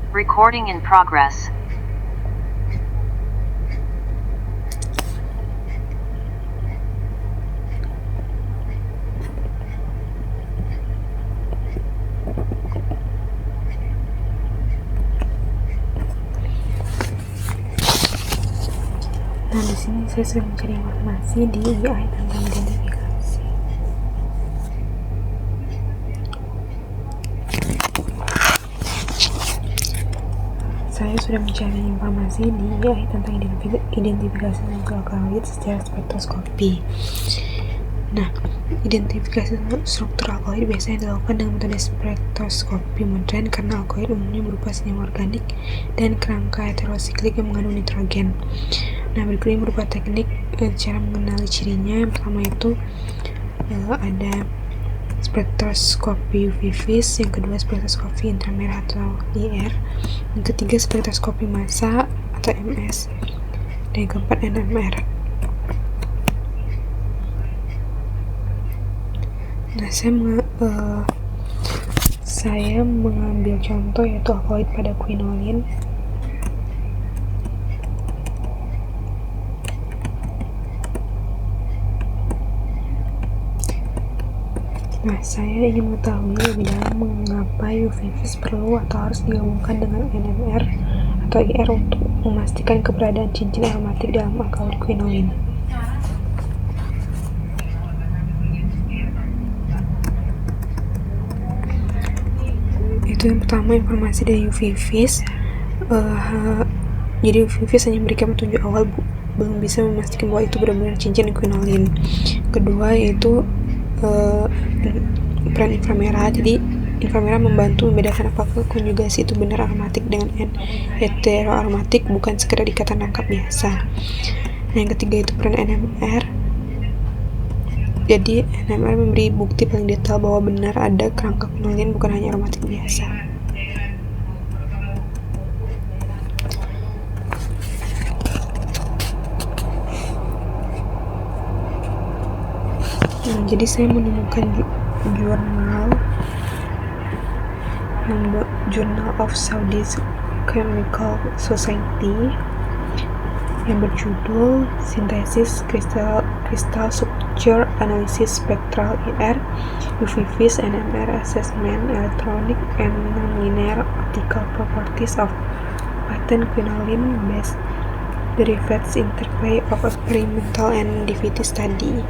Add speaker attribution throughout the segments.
Speaker 1: Recording in progress.
Speaker 2: Nah, di sini saya sudah mencari informasi di UI tentang identifikasi. Saya sudah mencari informasi di UI tentang identifikasi alkaloid secara spektroskopi. Nah, identifikasi struktur alkaloid biasanya dilakukan dengan metode spektroskopi modern karena alkaloid umumnya berupa senyawa organik dan kerangka heterosiklik yang mengandung nitrogen. Nah, berikut ini berupa teknik cara mengenali cirinya. Yang pertama itu ada spektroskopi UV vis, yang kedua spektroskopi inframerah atau IR, yang ketiga spektroskopi massa atau MS, dan yang keempat NMR. Nah, saya mengambil contoh yaitu alkaloid pada quinolin. Nah, saya ingin mengetahui lebih dalam mengapa UV vis perlu atau harus digabungkan dengan NMR atau IR untuk memastikan keberadaan cincin aromatik dalam alkaloid quinolin. Itu yang pertama, informasi dari UV vis. Jadi UV vis hanya memberikan petunjuk awal, belum bisa memastikan bahwa itu benar-benar cincin quinolin. Kedua yaitu peran inframerah. Jadi inframerah membantu membedakan apakah konjugasi itu benar aromatik dengan heteroaromatik, bukan sekedar ikatan rangkap biasa. Nah, yang ketiga itu peran NMR. Jadi NMR memberi bukti paling detail bahwa benar ada kerangka quinolin, bukan hanya aromatik biasa. Nah, jadi saya menemukan Journal of Saudi Chemical Society yang berjudul Synthesis Crystal Structure Analysis Spectral IR UV vis NMR Assessment Electronic and Nonlinear Optical Properties of Patent Quinolin Based Derivatives Interplay of Experimental and DVT Study.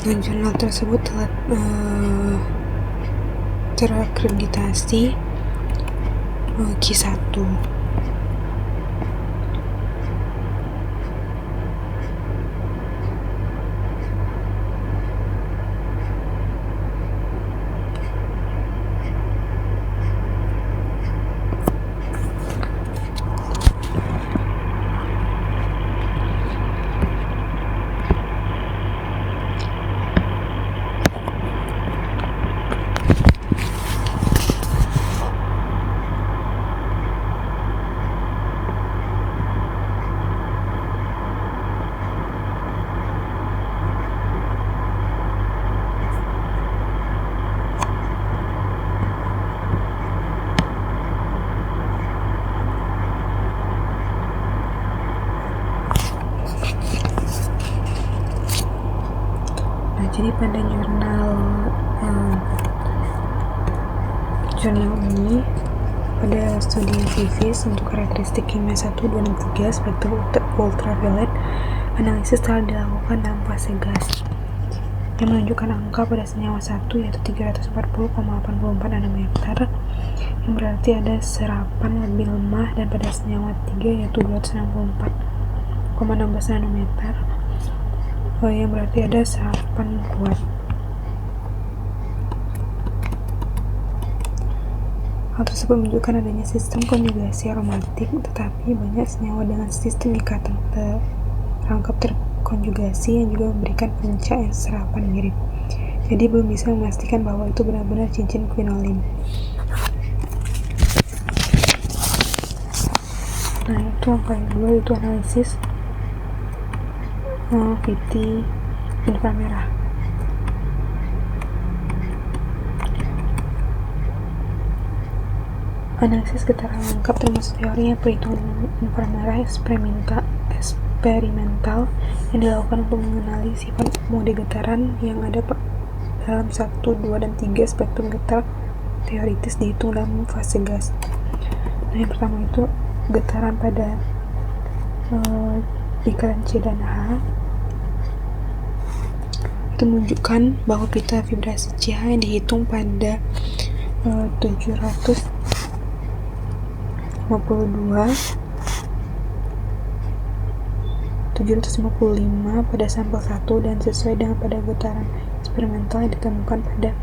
Speaker 2: Dan jurnal tersebut telah terakreditasi Q1. Nah, jadi pada jurnal ini pada studi Vivis untuk karakteristik kimia 1, 2, dan 3 spektrum ultraviolet, analisis telah dilakukan dalam fase gas yang menunjukkan angka pada senyawa 1 yaitu 340,84 nanometer, yang berarti ada serapan lebih lemah, dan pada senyawa 3 yaitu 264,16 nanometer, yang berarti ada serapan kuat. Hal tersebut menunjukkan adanya sistem konjugasi aromatik, tetapi banyak senyawa dengan sistem ikatan terangkap terkonjugasi yang juga memberikan puncak yang serapan mirip. Jadi belum bisa memastikan bahwa itu benar-benar cincin quinolin. Nah, itu yang paling kedua, itu analisis VT inframerah. Analisis getaran lengkap termasuk teori perhitungan inframerah eksperimental yang dilakukan untuk mengenali sifat mode getaran yang ada dalam 1, 2, dan 3 spektrum getar teoritis dihitung dalam fase gas. Nah, yang pertama itu getaran pada ikatan C dan H itu menunjukkan bahwa pita vibrasi CH yang dihitung pada 755 pada sampel 1 dan sesuai dengan pada getaran eksperimental yang ditemukan pada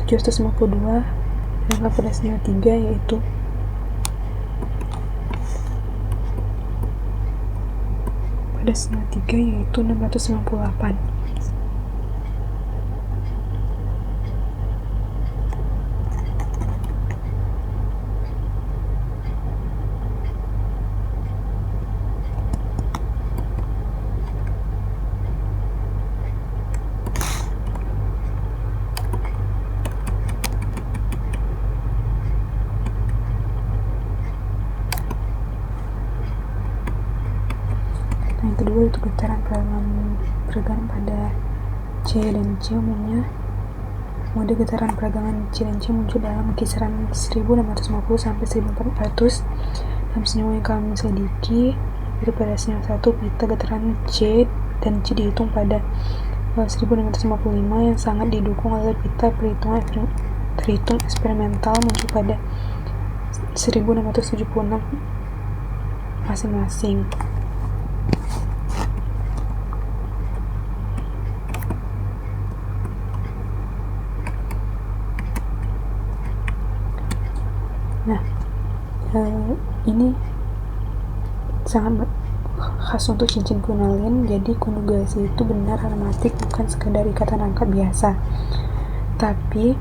Speaker 2: 752, sedangkan pada senyawa 3 yaitu 698. Yang kedua itu getaran peragaman pada C dan C. Umumnya mode getaran peragaman C dan C muncul dalam kisaran 1650 sampai 1400 dalam senyawa yang kami selidiki. Itu pada senyawa 1 pita getaran C dan C dihitung pada 1655 yang sangat didukung oleh pita terhitung eksperimental muncul pada 1676 masing-masing. Nah, ini sangat khas untuk cincin quinolin. Jadi konjugasi itu benar aromatik, bukan sekadar ikatan rangkap biasa. Tapi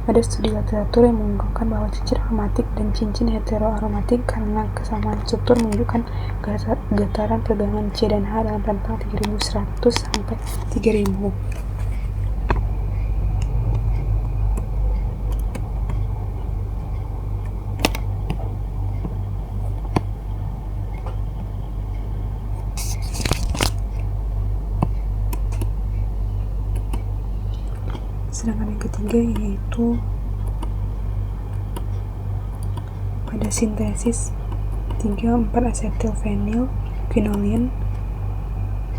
Speaker 2: ada studi literatur yang menunjukkan bahwa cincin aromatik dan cincin heteroaromatik karena kesamaan struktur menunjukkan getaran peragaman C dan H dalam rentang 3100 sampai 3000. Sedangkan yang ketiga yaitu pada sintesis 3,4 asetil quinolin,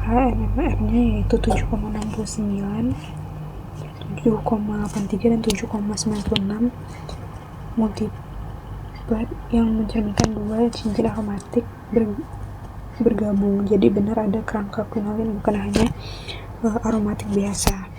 Speaker 2: HNMR-nya yaitu 7,69, 7,83 dan 7,96 multiplet yang mencerminkan dua cincin aromatik bergabung. Jadi benar ada kerangka quinolin, bukan hanya aromatik biasa.